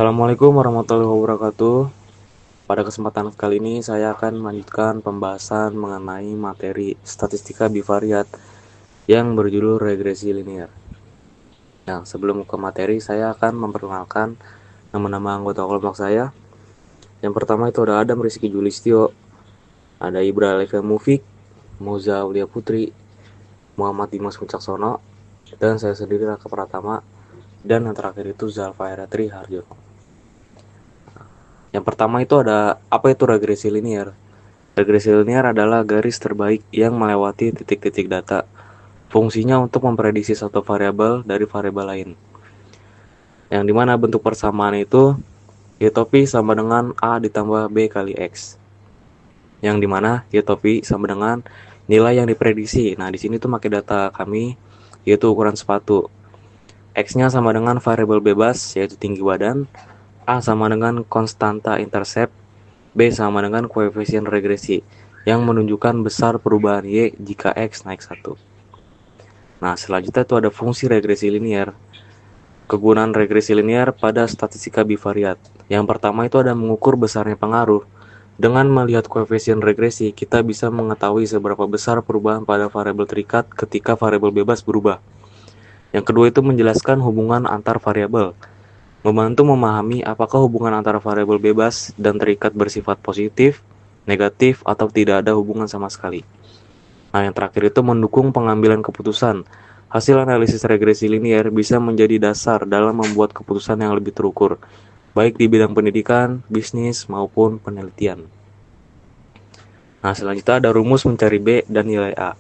Assalamualaikum warahmatullahi wabarakatuh. Pada kesempatan kali ini saya akan melanjutkan pembahasan mengenai materi statistika bivariat yang berjudul regresi linear. Nah, sebelum ke materi, saya akan memperkenalkan nama-nama anggota kelompok saya. Yang pertama itu ada Adam Rizky Julistio, ada Ibra Levia Mufik, Moza Aulia Putri, Muhammad Dimas Wicaksono, dan saya sendiri Raka Pratama, dan yang terakhir itu Zalfaira Tri Harjono. Yang pertama itu ada apa itu regresi linear? Regresi linear adalah garis terbaik yang melewati titik-titik data. Fungsinya untuk memprediksi satu variabel dari variabel lain. Yang dimana bentuk persamaan itu y sama dengan A ditambah B kali X. Yang dimana y sama dengan nilai yang diprediksi. Nah, di sini tuh pakai data kami yaitu ukuran sepatu. X-nya sama dengan variabel bebas yaitu tinggi badan, A sama dengan konstanta intercept, B sama dengan koefisien regresi yang menunjukkan besar perubahan Y jika X naik 1. Nah, selanjutnya itu ada fungsi regresi linear. Kegunaan regresi linear pada statistika bivariat. Yang pertama itu ada mengukur besarnya pengaruh. Dengan melihat koefisien regresi, kita bisa mengetahui seberapa besar perubahan pada variabel terikat ketika variabel bebas berubah. Yang kedua itu menjelaskan hubungan antar variabel. Membantu memahami apakah hubungan antara variabel bebas dan terikat bersifat positif, negatif, atau tidak ada hubungan sama sekali. Nah, yang terakhir itu mendukung pengambilan keputusan. Hasil analisis regresi linear bisa menjadi dasar dalam membuat keputusan yang lebih terukur, baik di bidang pendidikan, bisnis, maupun penelitian. Nah, selanjutnya ada rumus mencari B dan nilai A.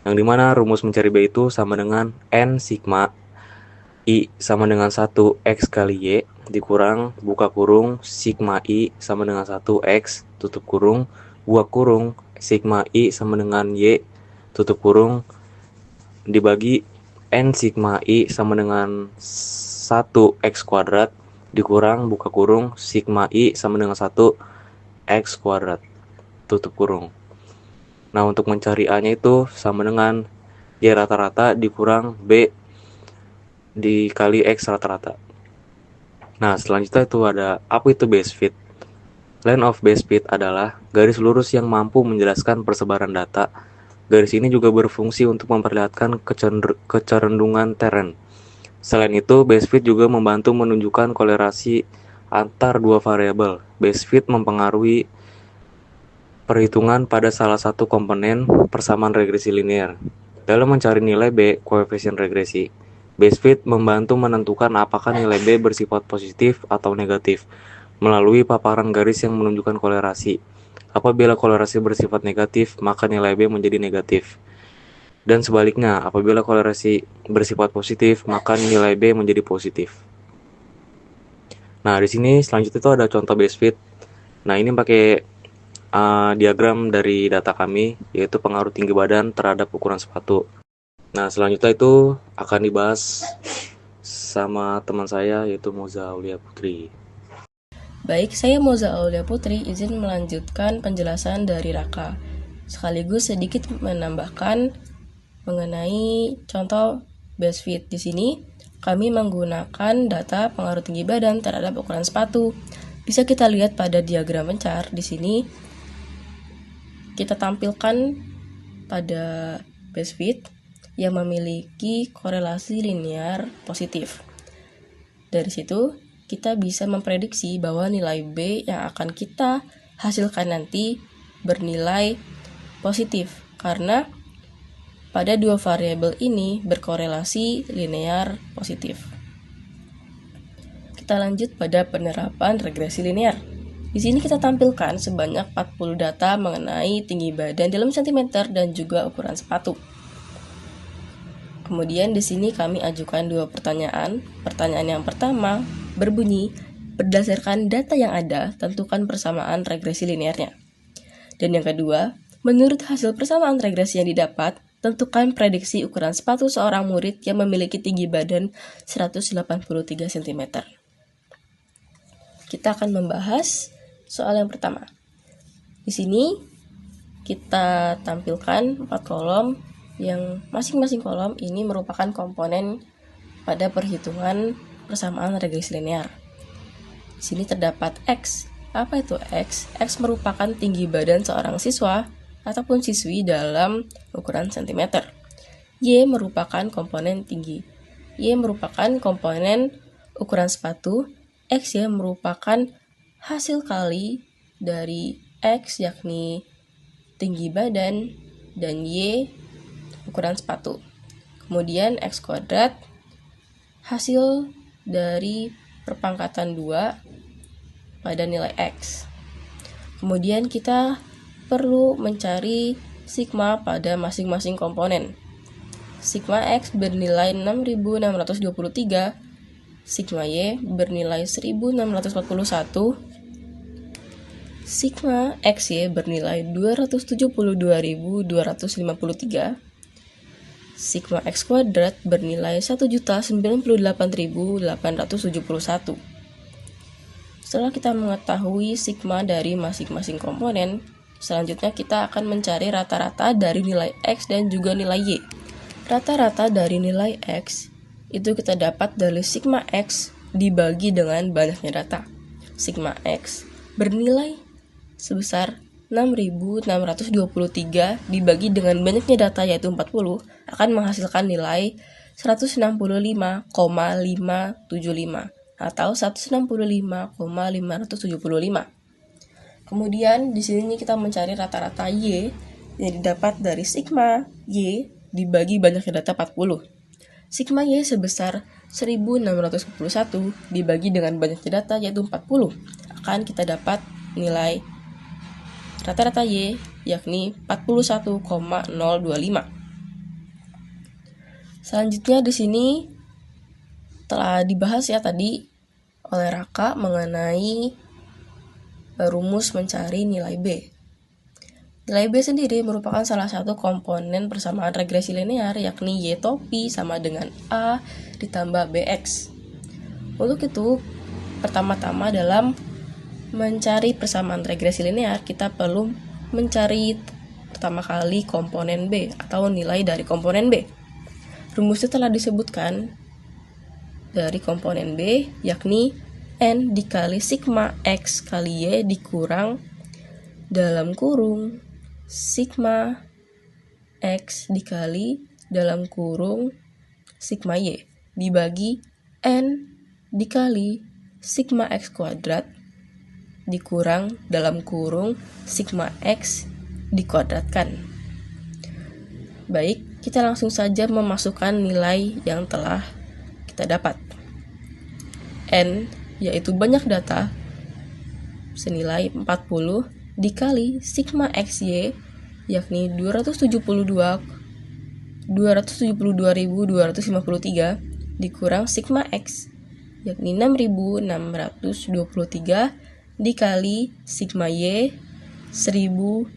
Yang dimana rumus mencari B itu sama dengan N sigma I sama dengan 1 X kali Y dikurang buka kurung sigma I sama dengan 1 X tutup kurung buka kurung sigma I sama dengan Y tutup kurung dibagi N sigma I sama dengan 1 X kuadrat dikurang buka kurung sigma I sama dengan 1 X kuadrat tutup kurung. Nah, untuk mencari A-nya itu sama dengan Y rata-rata dikurang B dikali X rata-rata. Nah, selanjutnya itu ada apa itu base fit. Line of base fit adalah garis lurus yang mampu menjelaskan persebaran data. Garis ini juga berfungsi untuk memperlihatkan kecenderungan tren. Selain itu, base fit juga membantu menunjukkan kolerasi antar dua variabel. Base fit mempengaruhi perhitungan pada salah satu komponen persamaan regresi linear. Dalam mencari nilai B, koefisien regresi, base fit membantu menentukan apakah nilai B bersifat positif atau negatif melalui paparan garis yang menunjukkan kolerasi. Apabila kolerasi bersifat negatif, maka nilai B menjadi negatif. Dan sebaliknya, apabila kolerasi bersifat positif, maka nilai B menjadi positif. Nah, di sini selanjutnya itu ada contoh base fit. Nah, ini pakai diagram dari data kami, yaitu pengaruh tinggi badan terhadap ukuran sepatu. Nah, selanjutnya itu akan dibahas sama teman saya, yaitu Moza Aulia Putri. Baik, saya Moza Aulia Putri izin melanjutkan penjelasan dari Raka. Sekaligus sedikit menambahkan mengenai contoh base fit. Di sini kami menggunakan data pengaruh tinggi badan terhadap ukuran sepatu. Bisa kita lihat pada diagram mencar di sini kita tampilkan pada base fit yang memiliki korelasi linear positif. Dari situ kita bisa memprediksi bahwa nilai B yang akan kita hasilkan nanti bernilai positif karena pada dua variabel ini berkorelasi linear positif. Kita lanjut pada penerapan regresi linear. Di sini kita tampilkan sebanyak 40 data mengenai tinggi badan dalam cm dan juga ukuran sepatu. Kemudian di sini kami ajukan dua pertanyaan. Pertanyaan yang pertama berbunyi, berdasarkan data yang ada, tentukan persamaan regresi linearnya. Dan yang kedua, menurut hasil persamaan regresi yang didapat, tentukan prediksi ukuran sepatu seorang murid yang memiliki tinggi badan 183 cm. Kita akan membahas soal yang pertama. Di sini kita tampilkan 4 kolom yang masing-masing kolom ini merupakan komponen pada perhitungan persamaan regresi linear. Di sini terdapat X. Apa itu X? X merupakan tinggi badan seorang siswa ataupun siswi dalam ukuran cm. Y merupakan komponen tinggi. Y merupakan komponen ukuran sepatu. X ya merupakan hasil kali dari X yakni tinggi badan dan Y ukuran sepatu. Kemudian X kuadrat hasil dari perpangkatan 2 pada nilai X. Kemudian kita perlu mencari sigma pada masing-masing komponen. Sigma X bernilai 6623, sigma Y bernilai 1641, sigma XY bernilai 272.253, sigma X kuadrat bernilai 1.098.871. Setelah kita mengetahui sigma dari masing-masing komponen, selanjutnya kita akan mencari rata-rata dari nilai X dan juga nilai Y. Rata-rata dari nilai X itu kita dapat dari sigma X dibagi dengan banyaknya data. Sigma X bernilai sebesar 6.623 dibagi dengan banyaknya data yaitu 40 akan menghasilkan nilai 165,575 atau 165,575. Kemudian di sini kita mencari rata-rata Y yang didapat dari sigma Y dibagi banyaknya data 40. Sigma Y sebesar 1641 dibagi dengan banyaknya data yaitu 40 akan kita dapat nilai rata-rata Y yakni 41,025. Selanjutnya di sini telah dibahas ya tadi oleh Raka mengenai rumus mencari nilai B. Nilai B sendiri merupakan salah satu komponen persamaan regresi linear yakni Y topi sama dengan A ditambah BX. Untuk itu, pertama-tama dalam mencari persamaan regresi linear, kita perlu mencari pertama kali komponen B atau nilai dari komponen B. Rumusnya telah disebutkan dari komponen B yakni N dikali sigma X kali Y dikurang dalam kurung sigma X dikali dalam kurung sigma Y dibagi N dikali sigma X kuadrat dikurang dalam kurung sigma X dikuadratkan. Baik, kita langsung saja memasukkan nilai yang telah kita dapat. N yaitu banyak data senilai 40 dikali sigma XY yakni 272.253 dikurang sigma X yakni 6.623 dikali sigma Y 1641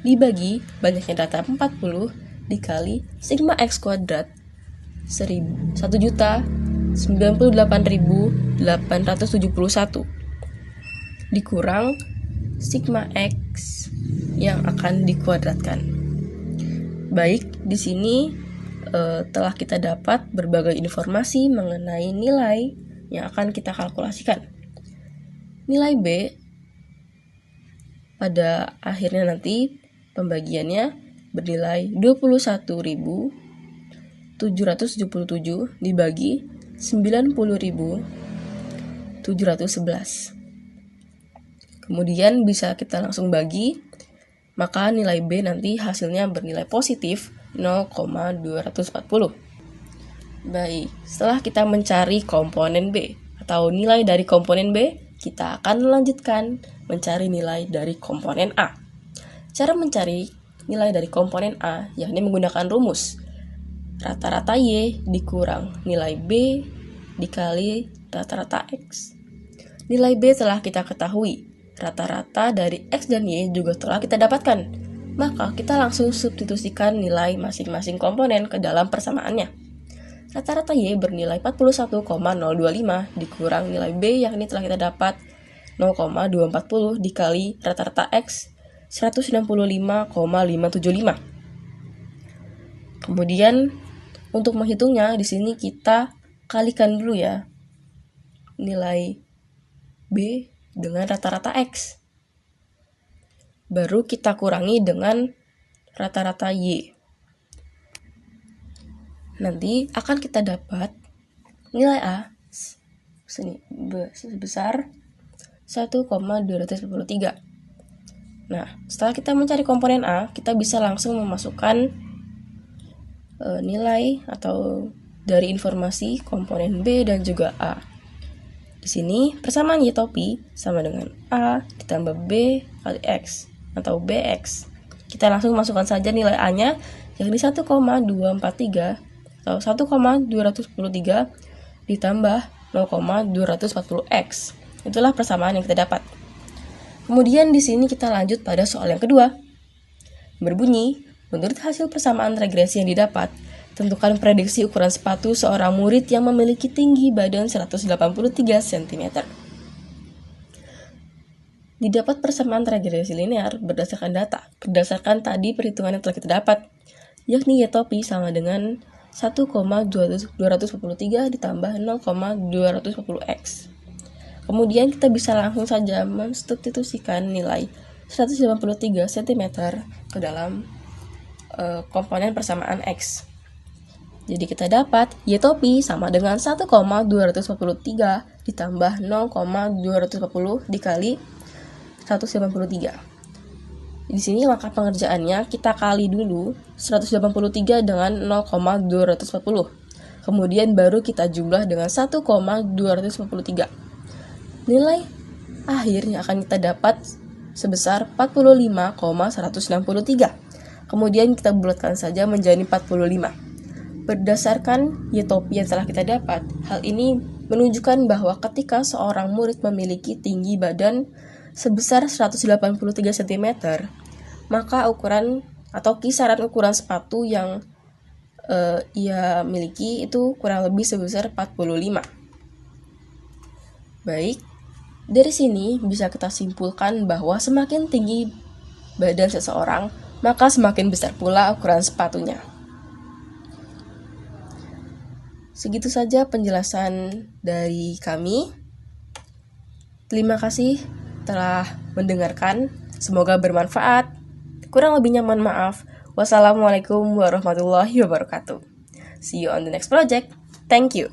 dibagi banyaknya data 40 dikali sigma X kuadrat 1.098.871 dikurang sigma X yang akan dikuadratkan. Baik, di sini telah kita dapat berbagai informasi mengenai nilai yang akan kita kalkulasikan. Nilai B pada akhirnya nanti pembagiannya bernilai 21.777 dibagi 90.711. Kemudian bisa kita langsung bagi, maka nilai B nanti hasilnya bernilai positif 0,240. Baik, setelah kita mencari komponen B atau nilai dari komponen B, kita akan melanjutkan mencari nilai dari komponen A. Cara mencari nilai dari komponen A yakni menggunakan rumus rata-rata Y dikurang nilai B dikali rata-rata X. Nilai B telah kita ketahui, rata-rata dari X dan Y juga telah kita dapatkan. Maka kita langsung substitusikan nilai masing-masing komponen ke dalam persamaannya. Rata-rata Y bernilai 41,025 dikurang nilai B yakni telah kita dapat 0,240 dikali rata-rata X 165,575. Kemudian untuk menghitungnya di sini kita kalikan dulu ya. nilai B dengan rata-rata X. Baru kita kurangi dengan rata-rata Y. Nanti akan kita dapat nilai A sebesar 1,243. Nah, setelah kita mencari komponen A, kita bisa langsung memasukkan nilai atau dari informasi komponen B dan juga A. Di sini persamaan Y topi sama dengan A ditambah B kali X atau BX. Kita langsung masukkan saja nilai A-nya, yakni 1,243 atau 1,243 ditambah 0,240X. Itulah persamaan yang kita dapat. Kemudian di sini kita lanjut pada soal yang kedua. Berbunyi, menurut hasil persamaan regresi yang didapat, tentukan prediksi ukuran sepatu seorang murid yang memiliki tinggi badan 183 cm. Didapat persamaan regresi linear berdasarkan data, berdasarkan tadi perhitungan yang telah kita dapat, yakni Y topi sama dengan 1,243 ditambah 0,240X. Kemudian kita bisa langsung saja mensubstitusikan nilai 183 cm ke dalam komponen persamaan X. Jadi kita dapat Y topi sama dengan 1,243 ditambah 0,240 dikali 183. Di sini langkah pengerjaannya kita kali dulu 183 dengan 0,240. Kemudian baru kita jumlah dengan 1,243. Nilai akhir yang akan kita dapat sebesar 45,163. Kemudian kita bulatkan saja menjadi 45. Berdasarkan Y topi yang telah kita dapat, hal ini menunjukkan bahwa ketika seorang murid memiliki tinggi badan sebesar 183 cm, maka ukuran atau kisaran ukuran sepatu yang ia miliki itu kurang lebih sebesar 45. Baik, dari sini bisa kita simpulkan bahwa semakin tinggi badan seseorang, maka semakin besar pula ukuran sepatunya. Segitu saja penjelasan dari kami. Terima kasih telah mendengarkan. Semoga bermanfaat. Kurang lebihnya mohon maaf. Wassalamualaikum warahmatullahi wabarakatuh. See you on the next project. Thank you.